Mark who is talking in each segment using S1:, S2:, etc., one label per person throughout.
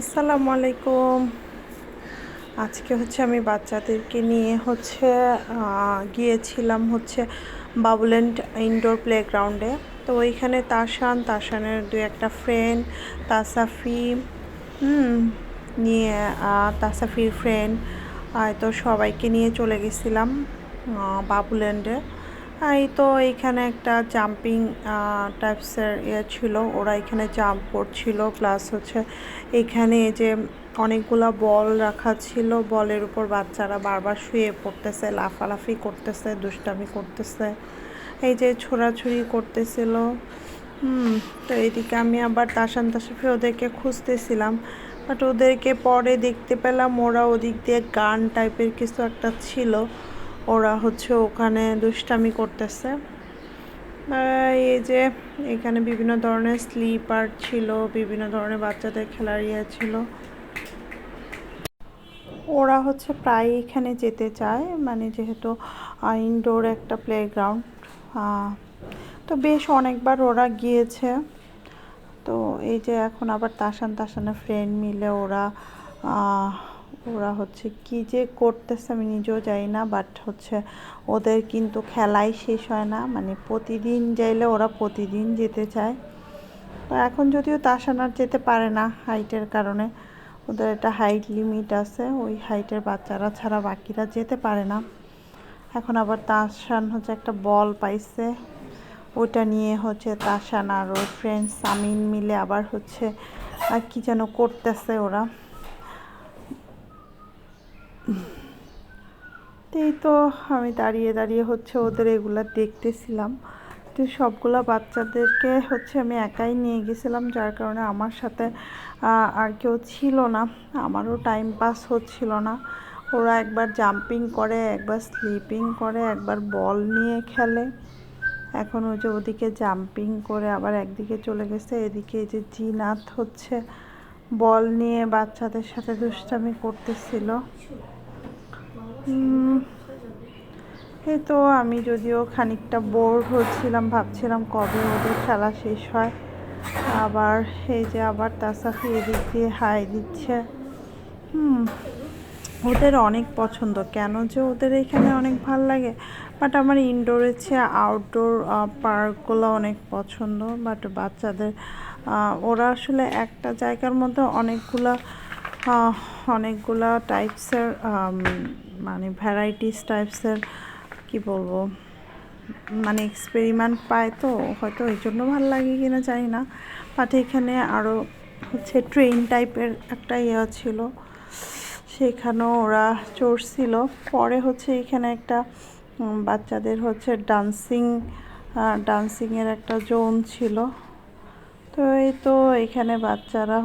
S1: আসসালামু আলাইকুম। আজকে আমি বাচ্চাদেরকে নিয়ে গিয়েছিলাম বাবুল্যান্ড ইনডোর প্লেগ্রাউন্ডে। তো ওইখানে তাসানের দুই একটা ফ্রেন্ড, তাসাফি নিয়ে তাসাফির ফ্রেন্ড, তো সবাইকে নিয়ে চলে গেছিলাম বাবুল্যান্ডে। এই তো এইখানে একটা জাম্পিং টাইপসের ছিল, ওরা এখানে জাম্প করছিল, প্লাস এখানে যে অনেকগুলা বল রাখা ছিল, বলের উপর বাচ্চারা বারবার শুয়ে পড়তেছে, লাফালাফি করতেছে, দুষ্টামি করতেছে, এই যে ছোড়াছুড়ি করতেছিল। তো এইদিকে আমি আবার তাসাফি ওদেরকে খুঁজতেছিলাম, বাট ওদেরকে পরে দেখতে পেলাম ওরা ওদিক দিয়ে গান টাইপের কিছু একটা ছিল, ওরা ওখানে দুষ্টামি করতেছে। এই যে এখানে বিভিন্ন ধরনের স্লিপার ছিল, বিভিন্ন ধরনের বাচ্চাদের খেলার ছিল। ওরা প্রায় এখানে যেতে চায়, মানে যেহেতু ইনডোর একটা প্লেগ্রাউন্ড, তো বেশ অনেকবার ওরা গিয়েছে। তো এই যে এখন আবার তাসানের ফ্রেন্ড মিলে ওরা ওরা কি যে করতেছে আমি নিজেও জানি না, বাট ওদের কিন্তু খেলাই শেষ হয় না, মানে প্রতিদিন যাইলে ওরা প্রতিদিন যেতে চায়। তো এখন যদিও তাসান আর যেতে পারে না হাইটের কারণে, ওদের একটা হাইট লিমিট আছে, ওই হাইটের বাচ্চারা ছাড়া বাকিরা যেতে পারে না। এখন আবার তাসান একটা বল পাইছে, ওটা নিয়ে তাসান আর ওর ফ্রেন্ড সামিন মিলে আবার আর কি যেন করতেছে ওরা। এই তো আমি দাঁড়িয়ে দাঁড়িয়ে ওদের এগুলা দেখতেছিলাম। তো সবগুলা বাচ্চাদেরকে আমি একাই নিয়ে গেছিলাম, যার কারণে আমার সাথে আর কেউ ছিল না, আমারও টাইম পাস হচ্ছিল না। ওরা একবার জাম্পিং করে, একবার স্লিপিং করে, একবার বল নিয়ে খেলে। এখন ওদিকে জাম্পিং করে আবার একদিকে চলে গেছে, এদিকে এই যে জিনাত বল নিয়ে বাচ্চাদের সাথে দুষ্টামি করতেছিল। এই তো আমি যদিও খানিকটা বোর হচ্ছিলাম, ভাবছিলাম কবে ওদের খেলা শেষ হয়। আবার এই যে আবার তাসাফি এদিক দিয়ে হাই দিচ্ছে। ওদের অনেক পছন্দ, কেন যে ওদের এখানে অনেক ভাল লাগে। বাট আমার ইনডোরের চেয়ে আউটডোর পার্কগুলো অনেক পছন্দ। বাট বাচ্চাদের ওরা আসলে একটা জায়গার মধ্যে অনেকগুলা টাইপসের মানে ভ্যারাইটিস টাইপসের কি বলবো, মানে এক্সপেরিমেন্ট পায়, তো হয়তো এই জন্য ভালো লাগে কিনা জানি না। বাট এখানে আরও ট্রেন টাইপের একটা ছিল, সেখানেও ওরা চড়ছিল। পরে এখানে একটা বাচ্চাদের ডান্সিংয়ের একটা জোন ছিল। তো এই তো এখানে বাচ্চারা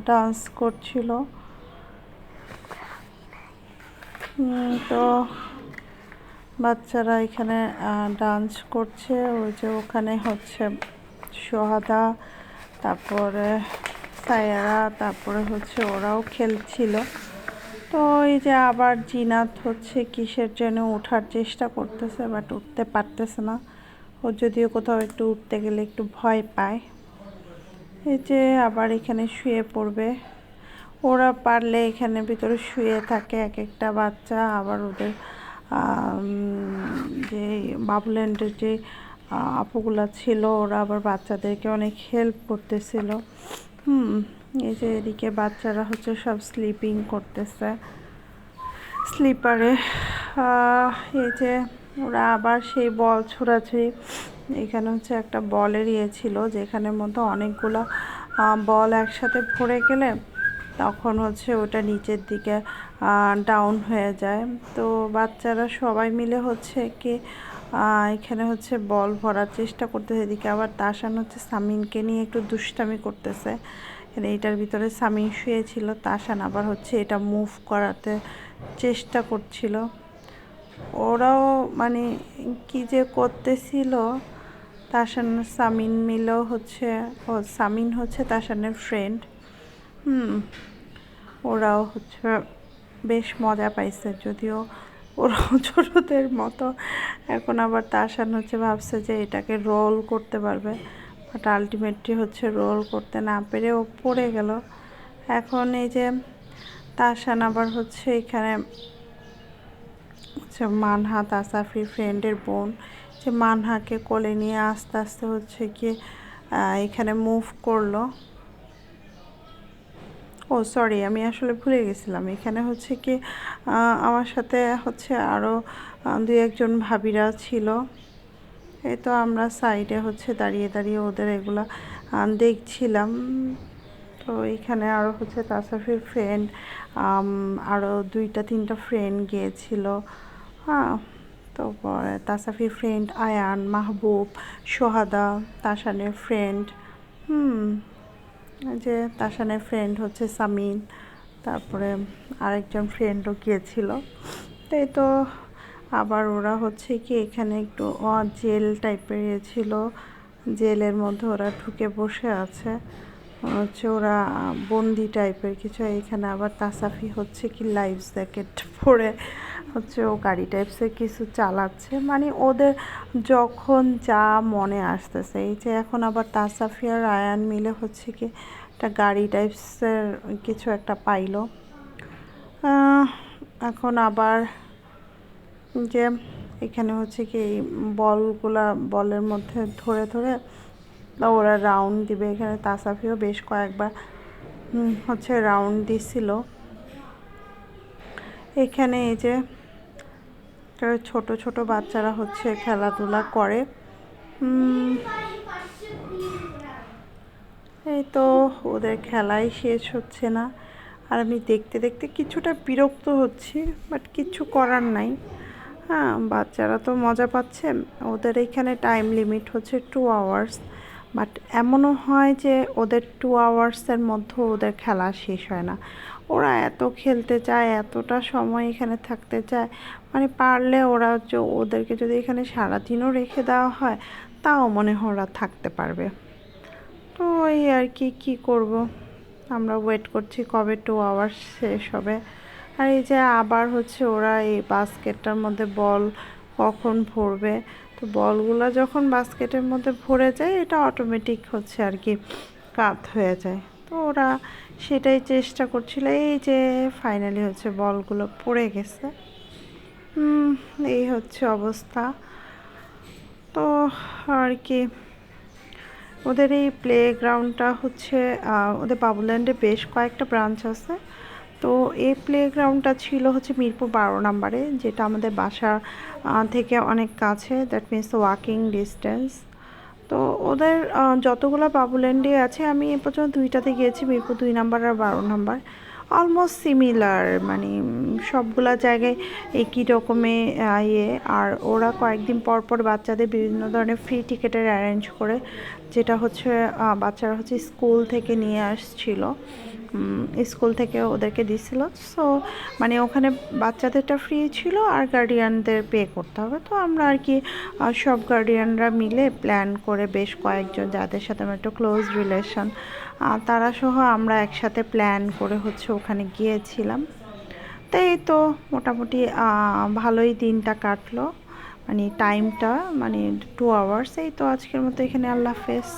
S1: ডান্স করছিল। তো বাচ্চারা এখানে ডান্স করছে, ওই যে ওখানে সোহাদা, তারপরে সায়ারা, তারপরে ওরাও খেলছিল। তো এই যে আবার জিনাত কিসের জন্য ওঠার চেষ্টা করতেছে, বাট উঠতে পারতেছে না। ও যদিও কোথাও একটু উঠতে গেলে একটু ভয় পায়। এই যে আবার এখানে শুয়ে পড়বে, ওরা পারলে এখানে ভিতরে শুয়ে থাকে এক একটা বাচ্চা। আবার ওদের যে বাবুল্যান্ডের যে আপুগুলা ছিল, ওরা আবার বাচ্চাদেরকে অনেক হেল্প করতেছিল। এই যে এদিকে বাচ্চারা সব স্লিপিং করতেছে স্লিপারে। এই যে ওরা আবার সেই বল ছোড়াছুড়ি, এখানে একটা বলের ছিল, যেখানের মধ্যে অনেকগুলো বল একসাথে ভরে গেলে তখন ওটা নিচের দিকে ডাউন হয়ে যায়। তো বাচ্চারা সবাই মিলে কি এখানে বল ভরার চেষ্টা করতেছে। এদিকে আবার তাসান সামিনকে নিয়ে একটু দুষ্টামি করতেছে। এইটার ভিতরে সামিন শুয়েছিল, তাসান আবার এটা মুভ করাতে চেষ্টা করছিল। ওরাও মানে কি যে করতেছিল। তাসান সামিন মিলেও সামিন তাসানের ফ্রেন্ড। ওরাও বেশ মজা পাইছে, যদিও ওরাও ছোটদের মতো। এখন আবার তাসান ভাবছে যে এটাকে রোল করতে পারবে, বাট আলটিমেটলি রোল করতে না পেরে ও পড়ে গেল। এখন এই যে তাসান আবার হচ্ছে এখানে হচ্ছে মানহা তাসাফির ফ্রেন্ডের বোন, যে মানহাকে কোলে নিয়ে আস্তে আস্তে হচ্ছে কি এখানে মুভ করলো। ও সরি, আমি আসলে ভুলে গেছিলাম, এখানে হচ্ছে কি আমার সাথে হচ্ছে আরও দুই একজন ভাবিরা ছিল। এই তো আমরা সাইডে হচ্ছে দাঁড়িয়ে দাঁড়িয়ে ওদের এগুলা দেখছিলাম। তো এখানে আরও হচ্ছে তাসাফির ফ্রেন্ড আরও 2-3টা ফ্রেন্ড গিয়েছিল। হ্যাঁ, তারপরে তাসাফির ফ্রেন্ড আয়ান, মাহবুব, সোহাদা, তাসানের ফ্রেন্ড, যে তাসানের ফ্রেন্ড হচ্ছে সামিন, তারপরে আরেকজন ফ্রেন্ডও গিয়েছিল। তাই তো আবার ওরা হচ্ছে কি এখানে একটু জেল টাইপের ছিল, জেলের মধ্যে ওরা ঢুকে বসে আছে, হচ্ছে ওরা বন্দি টাইপের কিছু। এখানে আবার তাসাফি হচ্ছে কি লাইফ জ্যাকেট পরে হচ্ছে ও গাড়ি টাইপসের কিছু চালাচ্ছে, মানে ওদের যখন যা মনে আসতেছে। এই যে এখন আবার তাসাফি আর আয়ান মিলে হচ্ছে কি একটা গাড়ি টাইপসের কিছু একটা পাইলো। এখন আবার যে এখানে হচ্ছে কি বলগুলা বলের মধ্যে ধরে ধরে ওরা রাউন্ড দিবে। এখানে তাসাফিও বেশ কয়েকবার হচ্ছে রাউন্ড দিছিল। এখানে এই যে ছোট ছোট বাচ্চারা হচ্ছে খেলাধুলা করে। এই তো ওদের খেলাই শেষ হচ্ছে না, আর আমি দেখতে দেখতে কিছুটা বিরক্ত হচ্ছি, বাট কিছু করার নাই। হ্যাঁ, বাচ্চারা তো মজা পাচ্ছে। ওদের এখানে টাইম লিমিট হচ্ছে 2 আওয়ার্স, বাট এমনও হয় যে ওদের 2 আওয়ার্সের মধ্যে ওদের খেলা শেষ হয় না। ওরা এত খেলতে চায়, এতটা সময় এখানে থাকতে চায়, মানে পারলে ওরা ওদেরকে যদি এখানে সারাদিনও রেখে দেওয়া হয় তাও মনে হয় ওরা থাকতে পারবে। তো এই আর কি করব, আমরা ওয়েট করছি কবে 2 আওয়ার্স শেষ হবে। আর এই যে আবার হচ্ছে ওরা এই বাস্কেটটার মধ্যে বল কখন ভরবে। তো বলগুলো যখন বাস্কেটের মধ্যে ভরে যায় এটা অটোমেটিক হচ্ছে আর কি কাত হয়ে যায়। তো ওরা সেটাই চেষ্টা করছিল। এই যে ফাইনালি হচ্ছে বলগুলো পড়ে গেছে। এই হচ্ছে অবস্থা। তো আর কি ওদের এই প্লে গ্রাউন্ডটা হচ্ছে ওদের বাবুল্যান্ডে বেশ কয়েকটা ব্রাঞ্চ আছে। তো এই প্লে গ্রাউন্ডটা ছিল হচ্ছে মিরপুর 12 নম্বরে, যেটা আমাদের বাসা থেকে অনেক কাছে, দ্যাট মিনস ওয়াকিং ডিস্টেন্স। তো ওদের যতগুলো বাবুল্যান্ডে আছে, আমি এ পর্যন্ত 2টাতে গিয়েছি, মিরপুর 2 নম্বর আর 12 নম্বর। অলমোস্ট সিমিলার, মানে সবগুলা জায়গায় একই রকমে আর ওরা কয়েকদিন পর পর বাচ্চাদের বিভিন্ন ধরনের ফ্রি টিকিটের অ্যারেঞ্জ করে, যেটা হচ্ছে বাচ্চারা হচ্ছে স্কুল থেকে নিয়ে আসছিল, স্কুল থেকে ওদেরকে দিছিল। সো মানে ওখানে বাচ্চাদেরটা ফ্রি ছিল আর গার্ডিয়ানদের পে করতে হবে। তো আমরা আর কি সব গার্ডিয়ানরা মিলে প্ল্যান করে, বেশ কয়েকজন যাদের সাথে আমার একটু ক্লোজ রিলেশন তারা সহ আমরা একসাথে প্ল্যান করে হচ্ছে ওখানে গিয়েছিলাম। তো এই তো মোটামুটি ভালোই দিনটা কাটলো, মানে টাইমটা মানে 2 আওয়ার্স। এই তো আজকের মতো এখানে, আল্লাহ হাফেজ।